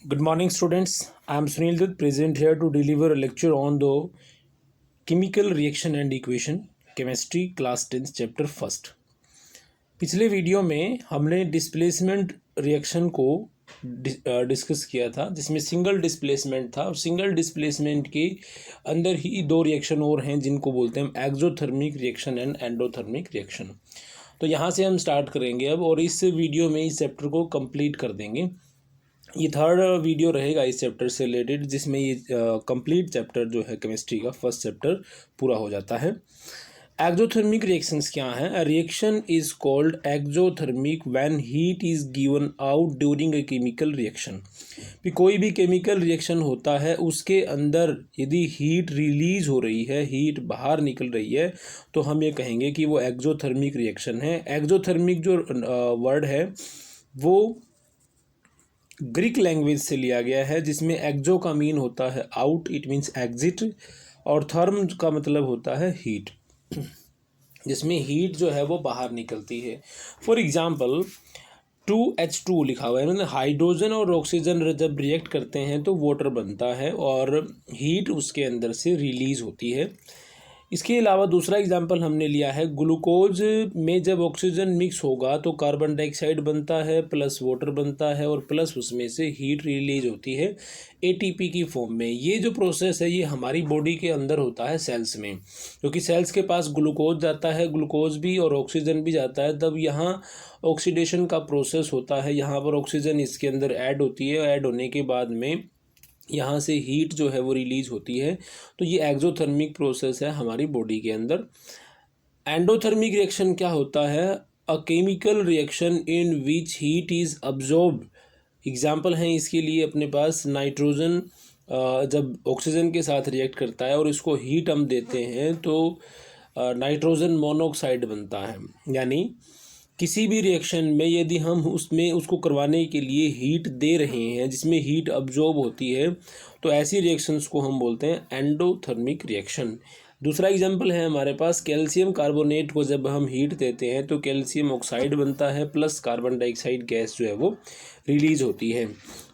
Good morning, students. I am Sunil Dutt, present here to deliver a lecture on the chemical reaction and equation, chemistry, class 10th, chapter 1st. पिछले video में हमने displacement reaction को discuss किया था, जिसमें single displacement था और single displacement के अंदर ही दो रिएक्शन और हैं जिनको बोलते हैं exothermic reaction and endothermic reaction. तो यहाँ से हम स्टार्ट करेंगे अब और इस वीडियो में इस चैप्टर को कंप्लीट कर देंगे। ये थर्ड वीडियो रहेगा इस चैप्टर से रिलेटेड, जिसमें ये कंप्लीट चैप्टर जो है केमिस्ट्री का फर्स्ट चैप्टर पूरा हो जाता है। एक्सोथर्मिक रिएक्शंस क्या हैं? Reaction is called exothermic when heat is given out during a chemical reaction. भी कोई भी केमिकल रिएक्शन होता है उसके अंदर यदि हीट रिलीज हो रही है, हीट बाहर निकल रही है, तो हम ये कहेंगे कि वो एक्सोथर्मिक रिएक्शन है। एक्सोथर्मिक जो वर्ड है वो ग्रीक लैंग्वेज से लिया गया है, जिसमें एक्जो का मीन होता है आउट, इट मीन्स एग्जिट, और थर्म का मतलब होता है हीट, जिसमें हीट जो है वो बाहर निकलती है। फॉर एग्जाम्पल 2H2 लिखा हुआ है, मतलब हाइड्रोजन और ऑक्सीजन जब रिएक्ट करते हैं तो वाटर बनता है और हीट उसके अंदर से रिलीज होती है। इसके अलावा दूसरा एग्जाम्पल हमने लिया है, ग्लूकोज में जब ऑक्सीजन मिक्स होगा तो कार्बन डाइऑक्साइड बनता है प्लस वाटर बनता है और प्लस उसमें से हीट रिलीज होती है एटीपी की फॉर्म में। ये जो प्रोसेस है ये हमारी बॉडी के अंदर होता है सेल्स में, क्योंकि सेल्स के पास ग्लूकोज जाता है, ग्लूकोज भी और ऑक्सीजन भी जाता है, तब यहाँ ऑक्सीडेशन का प्रोसेस होता है। यहाँ पर ऑक्सीजन इसके अंदर ऐड होती है, ऐड होने के बाद में यहाँ से हीट जो है वो रिलीज होती है। तो ये एक्सोथर्मिक प्रोसेस है हमारी बॉडी के अंदर। एंडोथर्मिक रिएक्शन क्या होता है? अ chemical reaction in which heat is absorbed. Example हैं इसके लिए अपने पास, नाइट्रोजन जब ऑक्सीजन के साथ रिएक्ट करता है और इसको हीट हम देते हैं तो नाइट्रोजन मोनोऑक्साइड बनता है। यानी किसी भी रिएक्शन में यदि हम उसको करवाने के लिए हीट दे रहे हैं जिसमें हीट अब्जॉर्ब होती है, तो ऐसी रिएक्शंस को हम बोलते हैं एंडोथर्मिक रिएक्शन। दूसरा एग्जांपल है हमारे पास, कैल्शियम कार्बोनेट को जब हम हीट देते हैं तो कैल्शियम ऑक्साइड बनता है प्लस कार्बन डाइऑक्साइड गैस जो है वो रिलीज होती है।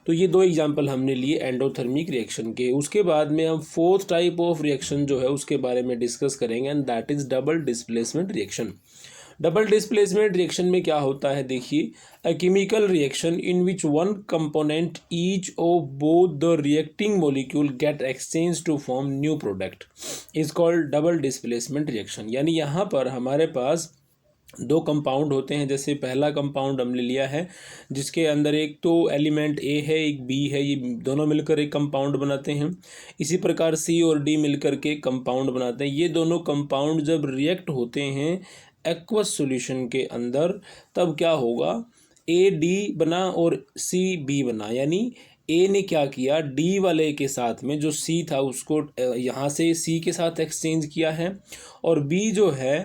तो ये दो एग्जाम्पल हमने लिए एंडोथर्मिक रिएक्शन के। उसके बाद में हम फोर्थ टाइप ऑफ रिएक्शन जो है उसके बारे में डिस्कस करेंगे, and that is double displacement reaction. Double displacement reaction में क्या होता है? देखिए, a chemical reaction in which one component each of both the reacting molecule get exchange to form new product is called double displacement reaction. यानी यहाँ पर हमारे पास दो कंपाउंड होते हैं। जैसे पहला कंपाउंड हमने लिया है जिसके अंदर एक तो एलिमेंट ए है, एक बी है, ये दोनों मिलकर एक कंपाउंड बनाते हैं। इसी प्रकार सी और डी मिलकर के कंपाउंड बनाते हैं। ये दोनों कंपाउंड जब रिएक्ट होते हैं एक्वस सॉल्यूशन के अंदर, तब क्या होगा? ए डी बना और सी बी बना। यानी ए ने क्या किया, डी वाले के साथ में जो सी था उसको यहाँ से सी के साथ एक्सचेंज किया है, और बी जो है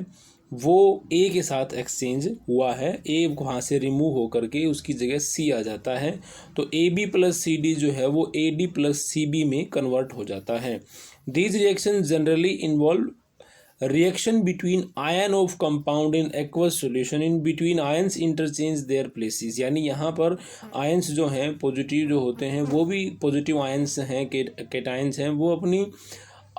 वो ए के साथ एक्सचेंज हुआ है। ए वहाँ से रिमूव होकर के उसकी जगह सी आ जाता है, तो A B plus C D जो है वो A D plus C B में कन्वर्ट हो जाता है। These reaction generally involve reaction between ion of compound in aqueous solution, in between ions interchange their places। यानी यहाँ पर आयंस जो हैं पॉजिटिव जो होते हैं वो भी पॉजिटिव आयंस हैं, कैटायंस हैं, वो अपनी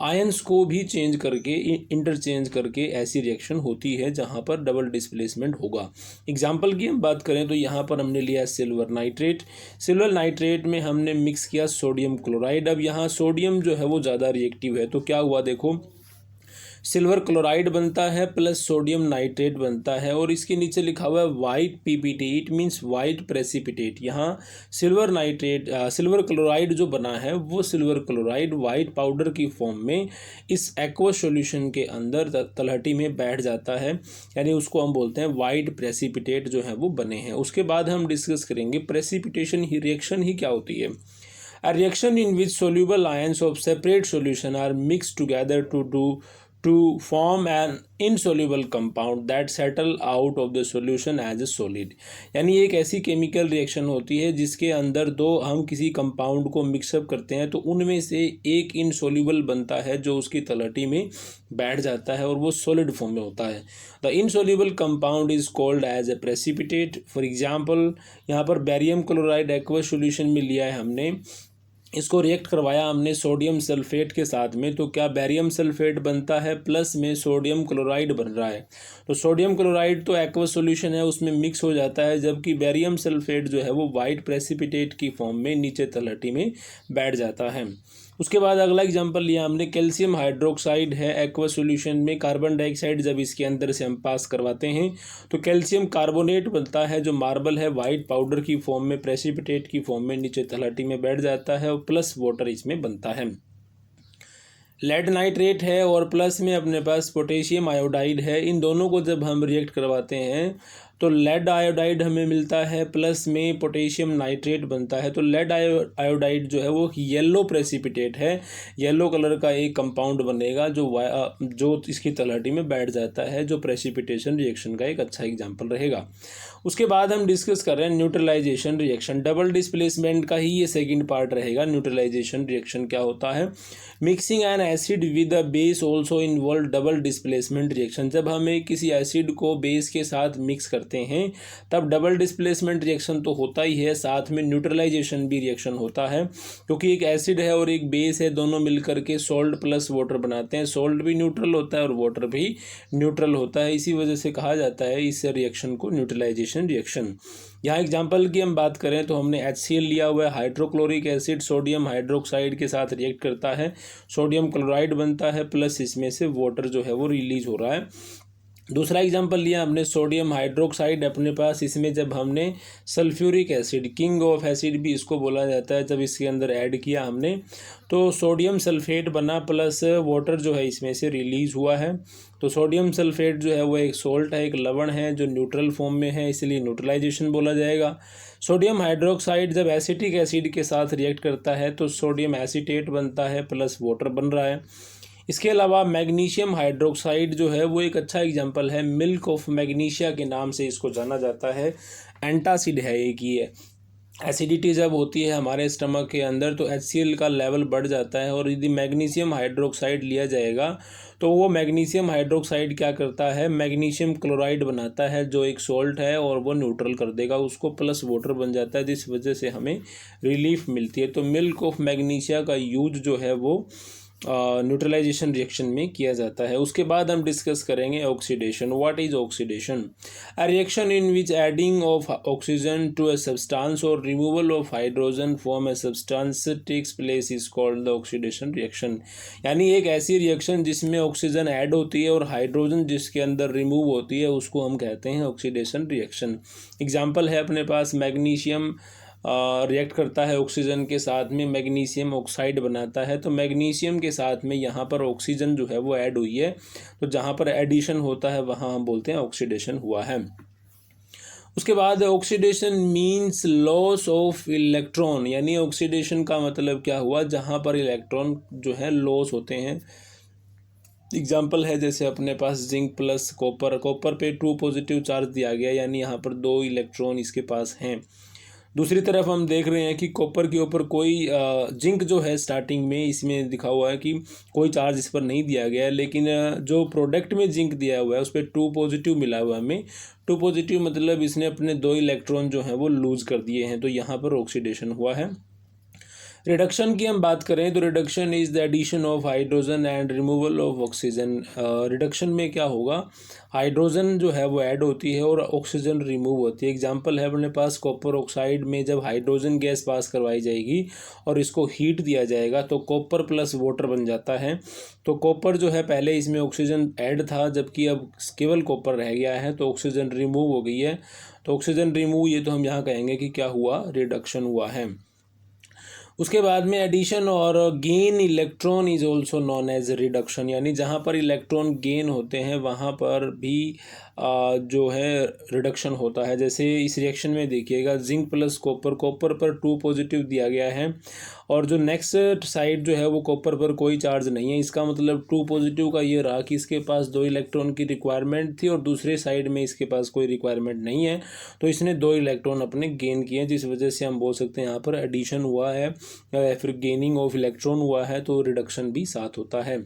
आयंस को भी चेंज करके इंटरचेंज करके ऐसी रिएक्शन होती है जहाँ पर डबल डिस्प्लेसमेंट होगा। एग्जाम्पल की हम बात करें तो यहाँ पर हमने लिया सिल्वर नाइट्रेट। सिल्वर नाइट्रेट में हमने मिक्स किया सोडियम क्लोराइड। अब यहाँ सोडियम जो है वो ज़्यादा रिएक्टिव है, तो क्या हुआ देखो, सिल्वर क्लोराइड बनता है प्लस सोडियम नाइट्रेट बनता है, और इसके नीचे लिखा हुआ है white PPT, it means white precipitate. यहाँ सिल्वर क्लोराइड जो बना है वो सिल्वर क्लोराइड वाइट पाउडर की फॉर्म में इस एक्वस सॉल्यूशन के अंदर तलहटी में बैठ जाता है, यानी उसको हम बोलते हैं वाइट प्रेसिपिटेट जो है वो बने हैं। उसके बाद हम डिस्कस करेंगे प्रेसिपिटेशन ही रिएक्शन ही क्या होती है। A reaction in which soluble ions of separate solution are mixed together to to form an insoluble compound that settle out of the solution as a solid। यानी एक ऐसी केमिकल रिएक्शन होती है जिसके अंदर दो हम किसी कंपाउंड को मिक्सअप करते हैं तो उनमें से एक इनसोल्यूबल बनता है जो उसकी तलहटी में बैठ जाता है और वो सॉलिड फॉर्म में होता है। The insoluble compound is called as a precipitate. For example यहाँ पर बैरियम क्लोराइड एक्वस सॉल्यूशन में लिया है हमने, इसको रिएक्ट करवाया हमने सोडियम सल्फेट के साथ में, तो क्या बैरियम सल्फेट बनता है प्लस में सोडियम क्लोराइड बन रहा है। तो सोडियम क्लोराइड तो एक्वस सॉल्यूशन है उसमें मिक्स हो जाता है, जबकि बैरियम सल्फेट जो है वो वाइट प्रेसिपिटेट की फॉर्म में नीचे तलहटी में बैठ जाता है। उसके बाद अगला एग्जांपल लिया हमने, कैल्शियम हाइड्रोक्साइड है एक्वस सॉल्यूशन में, कार्बन डाइऑक्साइड जब इसके अंदर से हम पास करवाते हैं तो कैल्शियम कार्बोनेट बनता है जो मार्बल है वाइट पाउडर की फॉर्म में प्रेसिपिटेट की फॉर्म में नीचे तलहटी में बैठ जाता है और प्लस वाटर इसमें बनता है। लेड नाइट्रेट है और प्लस में अपने पास पोटेशियम आयोडाइड है। इन दोनों को जब हम रिएक्ट करवाते हैं तो लेड आयोडाइड हमें मिलता है, प्लस में पोटेशियम नाइट्रेट बनता है। तो लेड आयोडाइड जो है वो येलो प्रेसिपिटेट है, येलो कलर का एक कंपाउंड बनेगा जो इसकी तलहटी में बैठ जाता है, जो प्रेसिपिटेशन रिएक्शन का एक अच्छा एग्जाम्पल रहेगा। उसके बाद हम डिस्कस कर रहे हैं न्यूट्रलाइजेशन रिएक्शन। डबल डिस्प्लेसमेंट का ही ये सेकंड पार्ट रहेगा। न्यूट्रलाइजेशन रिएक्शन क्या होता है? Mixing N acid with a base also involve double displacement reaction. जब हमें किसी एसिड को बेस के साथ मिक्स करते हैं तब डबल डिस्प्लेसमेंट रिएक्शन तो होता ही है, साथ में न्यूट्रलाइजेशन भी रिएक्शन होता है, क्योंकि एक एसिड है और एक बेस है, दोनों मिलकर के सॉल्ट प्लस वाटर बनाते हैं। सॉल्ट भी न्यूट्रल होता है और वाटर भी न्यूट्रल होता है, इसी वजह से कहा जाता है इस रिएक्शन को न्यूट्रलाइजेशन रिएक्शन। यहाँ एग्जाम्पल की हम बात करें तो हमने HCl लिया हुआ है, हाइड्रोक्लोरिक एसिड सोडियम हाइड्रोक्साइड के साथ रिएक्ट करता है, सोडियम क्लोराइड बनता है, प्लस इसमें से वाटर जो है वो रिलीज हो रहा है। दूसरा एग्जाम्पल लिया हमने सोडियम हाइड्रोक्साइड अपने पास, इसमें जब हमने sulphuric acid, king of acid भी इसको बोला जाता है, जब इसके अंदर ऐड किया हमने तो सोडियम सल्फेट बना, प्लस वाटर जो है इसमें से रिलीज़ हुआ है। तो सोडियम सल्फेट जो है वो एक सोल्ट है, एक लवण है जो न्यूट्रल फॉर्म में है, इसलिए न्यूट्रलाइजेशन बोला जाएगा। सोडियम हाइड्रोक्साइड जब एसिटिक एसिड के साथ रिएक्ट करता है तो सोडियम एसीटेट बनता है, प्लस वाटर बन रहा है। इसके अलावा मैग्नीशियम हाइड्रोक्साइड जो है वो एक अच्छा एग्जांपल है, मिल्क ऑफ मैग्नीशिया के नाम से इसको जाना जाता है। एंटासिड है एक ये। एसिडिटी जब होती है हमारे स्टमक के अंदर तो HCl का लेवल बढ़ जाता है, और यदि मैग्नीशियम हाइड्रोक्साइड लिया जाएगा तो वो मैग्नीशियम हाइड्रोक्साइड क्या करता है, मैग्नीशियम क्लोराइड बनाता है जो एक सॉल्ट है, और वो न्यूट्रल कर देगा उसको, प्लस वाटर बन जाता है, जिस वजह से हमें रिलीफ मिलती है। तो मिल्क ऑफ मैग्नीशिया का यूज जो है वो न्यूट्रलाइजेशन रिएक्शन में किया जाता है। उसके बाद हम डिस्कस करेंगे oxidation. What is oxidation? A reaction in which adding of oxygen to a substance और removal of hydrogen from a substance takes place is called the oxidation reaction. यानी एक ऐसी रिएक्शन जिसमें ऑक्सीजन ऐड होती है और hydrogen जिसके अंदर रिमूव होती है उसको हम कहते हैं ऑक्सीडेशन रिएक्शन। एग्जाम्पल है अपने पास, मैग्नीशियम रिएक्ट करता है ऑक्सीजन के साथ में, मैग्नीशियम ऑक्साइड बनाता है, तो मैग्नीशियम के साथ में यहाँ पर ऑक्सीजन जो है वो ऐड हुई है, तो जहाँ पर एडिशन होता है वहाँ हम बोलते हैं ऑक्सीडेशन हुआ है। उसके बाद oxidation means loss of electron, यानी ऑक्सीडेशन का मतलब क्या हुआ, जहाँ पर इलेक्ट्रॉन जो है लॉस होते हैं। एग्जाम्पल है जैसे अपने पास जिंक प्लस कॉपर, कॉपर पे 2 पॉजिटिव चार्ज दिया गया, यानी यहाँ पर 2 इलेक्ट्रॉन इसके पास हैं। दूसरी तरफ हम देख रहे हैं कि कॉपर के ऊपर कोई जिंक जो है स्टार्टिंग में इसमें दिखा हुआ है कि कोई चार्ज इस पर नहीं दिया गया है, लेकिन जो प्रोडक्ट में जिंक दिया हुआ है उस पर 2 पॉजिटिव मिला हुआ है हमें। 2 पॉजिटिव मतलब इसने अपने 2 इलेक्ट्रॉन जो हैं वो लूज कर दिए हैं, तो यहाँ पर ऑक्सीडेशन हुआ है। रिडक्शन की हम बात करें तो reduction is the addition of hydrogen and removal of oxygen. Reduction में क्या होगा, हाइड्रोजन जो है वो ऐड होती है और ऑक्सीजन रिमूव होती है। एग्जांपल है अपने पास कॉपर ऑक्साइड में जब हाइड्रोजन गैस पास करवाई जाएगी और इसको हीट दिया जाएगा तो कॉपर प्लस वाटर बन जाता है। तो कॉपर जो है पहले इसमें ऑक्सीजन ऐड था, जबकि अब केवल कॉपर रह गया है तो ऑक्सीजन रिमूव हो गई है। तो ऑक्सीजन रिमूव ये तो हम यहाँ कहेंगे कि क्या हुआ, रिडक्शन हुआ है। उसके बाद में एडिशन और gain electron is also known as reduction, यानी जहाँ पर इलेक्ट्रॉन गेन होते हैं वहाँ पर भी जो है रिडक्शन होता है। जैसे इस रिएक्शन में देखिएगा जिंक प्लस कॉपर, कॉपर पर 2 पॉजिटिव दिया गया है और जो नेक्स्ट साइड जो है वो कॉपर पर कोई चार्ज नहीं है। इसका मतलब 2 पॉजिटिव का ये रहा कि इसके पास 2 इलेक्ट्रॉन की रिक्वायरमेंट थी और दूसरे साइड में इसके पास कोई रिक्वायरमेंट नहीं है, तो इसने 2 इलेक्ट्रॉन अपने गेन किए, जिस वजह से हम बोल सकते हैं यहाँ पर एडिशन हुआ है या फिर गेनिंग ऑफ इलेक्ट्रॉन हुआ है, तो रिडक्शन भी साथ होता है।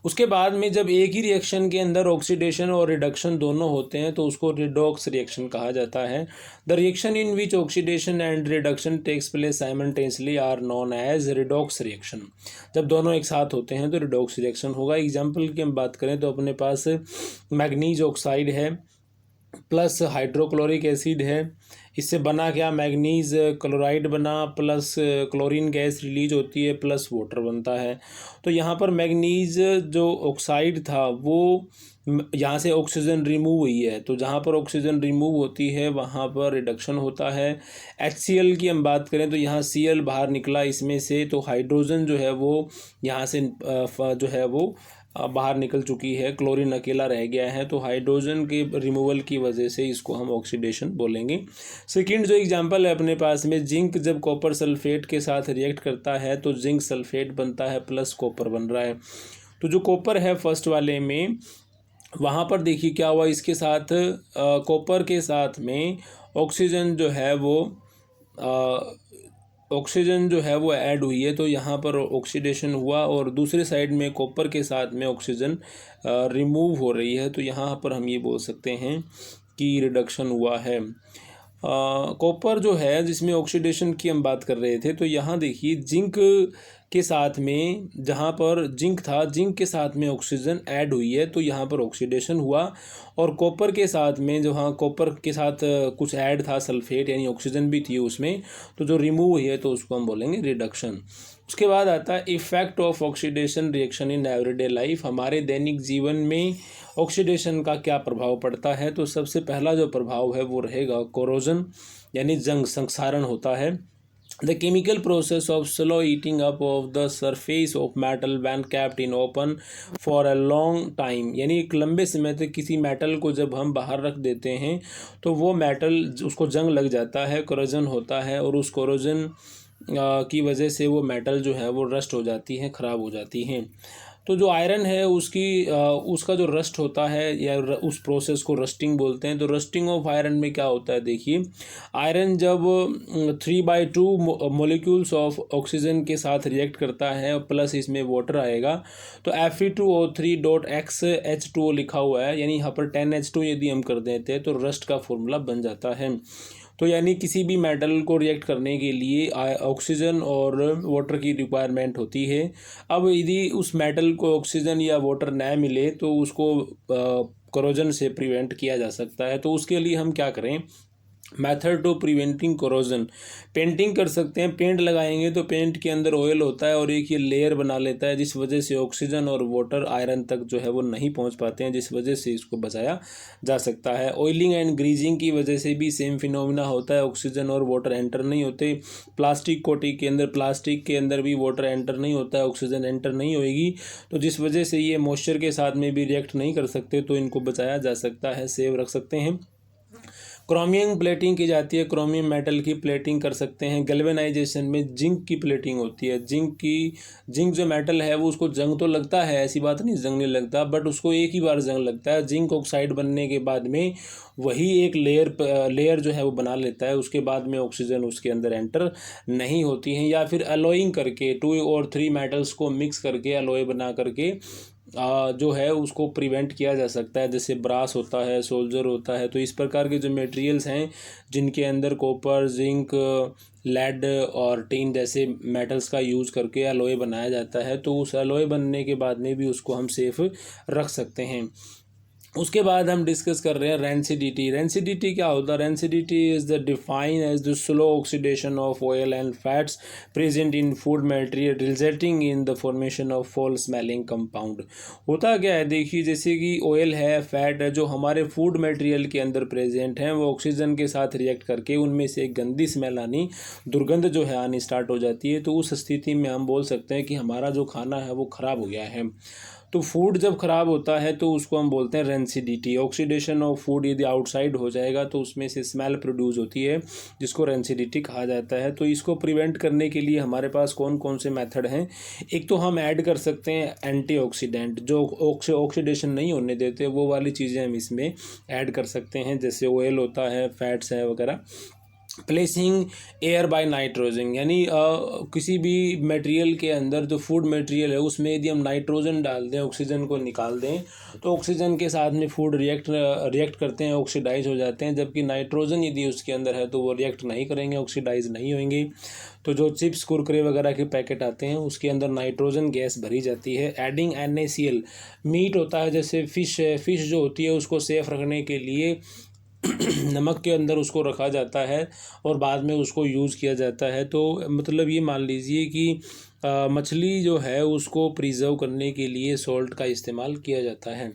उसके बाद में जब एक ही रिएक्शन के अंदर ऑक्सीडेशन और रिडक्शन दोनों होते हैं तो उसको रिडॉक्स रिएक्शन कहा जाता है। The reaction in which oxidation and reduction takes place simultaneously are known as redox reaction. जब दोनों एक साथ होते हैं तो रिडॉक्स रिएक्शन होगा। एग्जाम्पल की हम बात करें तो अपने पास मैग्नीज ऑक्साइड है प्लस हाइड्रोक्लोरिक एसिड है, इससे बना क्या, मैग्नीज क्लोराइड बना प्लस क्लोरीन गैस रिलीज होती है प्लस वाटर बनता है। तो यहाँ पर मैग्नीज जो ऑक्साइड था वो यहाँ से ऑक्सीजन रिमूव हुई है, तो जहाँ पर ऑक्सीजन रिमूव होती है वहाँ पर रिडक्शन होता है। HCl की हम बात करें तो यहाँ Cl बाहर निकला इसमें से, तो हाइड्रोजन जो है वो यहाँ से जो है वो बाहर निकल चुकी है, क्लोरीन अकेला रह गया है, तो हाइड्रोजन के रिमूवल की वजह से इसको हम ऑक्सीडेशन बोलेंगे। सेकंड जो एग्जांपल है अपने पास में, जिंक जब कॉपर सल्फेट के साथ रिएक्ट करता है तो जिंक सल्फेट बनता है प्लस कॉपर बन रहा है। तो जो कॉपर है फर्स्ट वाले में, वहाँ पर देखिए क्या हुआ, इसके साथ कॉपर के साथ में ऑक्सीजन जो है वो ऐड हुई है, तो यहाँ पर ऑक्सीडेशन हुआ और दूसरे साइड में कॉपर के साथ में ऑक्सीजन रिमूव हो रही है, तो यहाँ पर हम ये बोल सकते हैं कि रिडक्शन हुआ है। कॉपर जो है जिसमें ऑक्सीडेशन की हम बात कर रहे थे, तो यहाँ देखिए जिंक के साथ में, जहाँ पर जिंक था, जिंक के साथ में ऑक्सीजन ऐड हुई है तो यहाँ पर ऑक्सीडेशन हुआ, और कॉपर के साथ में जहाँ कॉपर के साथ कुछ ऐड था सल्फेट यानी ऑक्सीजन भी थी उसमें, तो जो रिमूव हुई है तो उसको हम बोलेंगे रिडक्शन। उसके बाद आता है effect of oxidation reaction in everyday life. हमारे दैनिक जीवन में ऑक्सीडेशन का क्या प्रभाव पड़ता है, तो सबसे पहला जो प्रभाव है वो रहेगा कोरोजन, यानी जंग संक्षारण होता है। The chemical process of slow eating up of the surface of metal when kept in open for a long time, यानी एक लंबे समय तक किसी मेटल को जब हम बाहर रख देते हैं तो वो मेटल उसको जंग लग जाता है, कोरोजन होता है, और उस कोरोजन की वजह से वो मेटल जो है वो रस्ट हो जाती है, ख़राब हो जाती हैं। तो जो आयरन है उसका जो रस्ट होता है या उस प्रोसेस को रस्टिंग बोलते हैं। तो रस्टिंग ऑफ आयरन में क्या होता है, देखिए आयरन जब 3/2 मोलिक्यूल्स ऑफ ऑक्सीजन के साथ रिएक्ट करता है प्लस इसमें वाटर आएगा, तो Fe2O3.X लिखा हुआ है, यानी यहाँ पर 10H2 यदि हम कर देते हैं तो रस्ट का फॉर्मूला बन जाता है। तो यानी किसी भी मेटल को रिएक्ट करने के लिए ऑक्सीजन और वाटर की रिक्वायरमेंट होती है। अब यदि उस मेटल को ऑक्सीजन या वाटर न मिले तो उसको कोरोजन से प्रिवेंट किया जा सकता है। तो उसके लिए हम क्या करें, method to preventing corrosion, painting कर सकते हैं। पेंट लगाएंगे तो पेंट के अंदर ऑयल होता है और एक ये लेयर बना लेता है, जिस वजह से ऑक्सीजन और वाटर आयरन तक जो है वो नहीं पहुंच पाते हैं, जिस वजह से इसको बचाया जा सकता है। ऑयलिंग एंड ग्रीजिंग की वजह से भी सेम फिनोमिना होता है, ऑक्सीजन और वाटर एंटर नहीं होते। प्लास्टिक कोटिंग के अंदर भी वाटर एंटर नहीं होता है, ऑक्सीजन एंटर नहीं होएगी, तो जिस वजह से ये मॉइस्चर के साथ में भी रिएक्ट नहीं कर सकते, तो इनको बचाया जा सकता है, सेव रख सकते हैं। क्रोमियम प्लेटिंग की जाती है, क्रोमियम मेटल की प्लेटिंग कर सकते हैं। गैल्वेनाइजेशन में जिंक की प्लेटिंग होती है। जिंक जो मेटल है वो उसको जंग तो लगता है, ऐसी बात नहीं जंग नहीं लगता, बट उसको एक ही बार जंग लगता है। जिंक ऑक्साइड बनने के बाद में वही एक लेयर जो है वो बना लेता है, उसके बाद में ऑक्सीजन उसके अंदर एंटर नहीं होती हैं। या फिर अलॉइंग करके 2 और 3 मेटल्स को मिक्स करके अलॉय बना करके जो है उसको प्रिवेंट किया जा सकता है, जैसे ब्रास होता है, सोल्जर होता है। तो इस प्रकार के जो मटेरियल्स हैं जिनके अंदर कॉपर, जिंक, लेड और टिन जैसे मेटल्स का यूज़ करके अलॉय बनाया जाता है, तो उस अलॉय बनने के बाद में भी उसको हम सेफ रख सकते हैं। उसके बाद हम डिस्कस कर रहे हैं रेंसिडिटी। रेंसिडिटी क्या होता है? Rancidity is the define as the slow oxidation of oil and fats present in food material resulting in the formation of foul smelling compound. होता क्या है, देखिए जैसे कि ऑयल है, फैट है, जो हमारे फूड मटेरियल के अंदर प्रेजेंट हैं, वो ऑक्सीजन के साथ रिएक्ट करके उनमें से एक गंदी स्मेल आनी, दुर्गंध जो है आनी स्टार्ट हो जाती है। तो उस स्थिति में हम बोल सकते हैं कि हमारा जो खाना है वो ख़राब हो गया है। तो फूड जब ख़राब होता है तो उसको हम बोलते हैं रेंसिडिटी। ऑक्सीडेशन ऑफ फूड यदि आउटसाइड हो जाएगा तो उसमें से स्मेल प्रोड्यूस होती है, जिसको रेंसिडिटी कहा जाता है। तो इसको प्रिवेंट करने के लिए हमारे पास कौन कौन से मेथड हैं? एक तो हम ऐड कर सकते हैं एंटीऑक्सीडेंट, जो ऑक्सीडेशन नहीं होने देते, वो वाली चीज़ें हम इसमें ऐड कर सकते हैं, जैसे ऑयल होता है, फैट्स है वगैरह। प्लेसिंग एयर बाय नाइट्रोजन, यानी किसी भी मटेरियल के अंदर जो फूड मटेरियल है उसमें यदि हम नाइट्रोजन डाल दें, ऑक्सीजन को निकाल दें, तो ऑक्सीजन के साथ में फूड रिएक्ट करते हैं, ऑक्सीडाइज हो जाते हैं। जबकि नाइट्रोजन यदि उसके अंदर है तो वो रिएक्ट नहीं करेंगे, ऑक्सीडाइज नहीं होंगे। तो जो चिप्स कुरकुरे वगैरह के पैकेट आते हैं उसके अंदर नाइट्रोजन गैस भरी जाती है। एडिंग NaCl, मीट होता है जैसे फ़िश है, फ़िश जो होती है उसको सेफ़ रखने के लिए नमक के अंदर उसको रखा जाता है और बाद में उसको यूज़ किया जाता है। तो मतलब ये मान लीजिए कि मछली जो है उसको प्रिजर्व करने के लिए सॉल्ट का इस्तेमाल किया जाता है।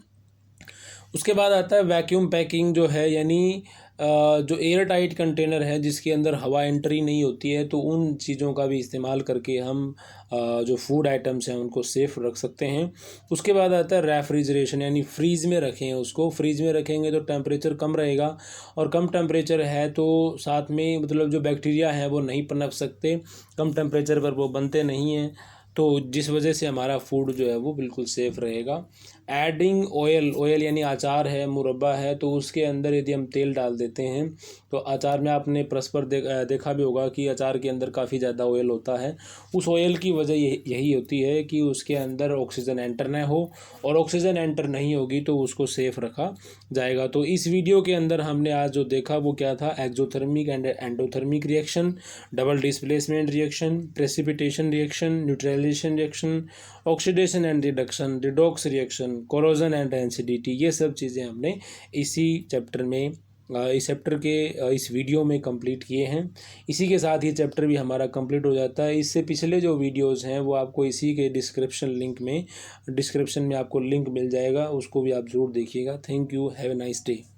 उसके बाद आता है वैक्यूम पैकिंग जो है, यानी जो एयर टाइट कंटेनर है जिसके अंदर हवा एंट्री नहीं होती है, तो उन चीज़ों का भी इस्तेमाल करके हम जो फूड आइटम्स हैं उनको सेफ़ रख सकते हैं। उसके बाद आता है रेफ्रिजरेशन, यानी फ्रीज़ में रखें उसको। फ्रीज़ में रखेंगे तो टेम्परेचर कम रहेगा, और कम टेम्परेचर है तो साथ में मतलब जो बैक्टीरिया हैं वो नहीं पनप सकते, कम टेम्परेचर पर वो बनते नहीं हैं, तो जिस वजह से हमारा फूड जो है वो बिल्कुल सेफ़ रहेगा। एडिंग ऑयल यानी अचार है, मुरब्बा है, तो उसके अंदर यदि हम तेल डाल देते हैं तो अचार में आपने परस्पर देखा भी होगा कि अचार के अंदर काफ़ी ज़्यादा ऑयल होता है। उस ऑयल की वजह यही होती है कि उसके अंदर ऑक्सीजन एंटर न हो, और ऑक्सीजन एंटर नहीं होगी तो उसको सेफ़ रखा जाएगा। तो इस वीडियो के अंदर हमने आज जो देखा वो क्या था? Exothermic and endothermic reaction, double displacement reaction, precipitation reaction, neutralisation reaction, oxidation and reduction, redox reaction, corrosion and rancidity. ये सब चीज़ें हमने इसी चैप्टर में इस चैप्टर के इस वीडियो में कंप्लीट किए हैं। इसी के साथ ये चैप्टर भी हमारा कंप्लीट हो जाता है। इससे पिछले जो वीडियोस हैं वो आपको इसी के डिस्क्रिप्शन में आपको लिंक मिल जाएगा, उसको भी आप ज़रूर देखिएगा। Thank you, have a nice day.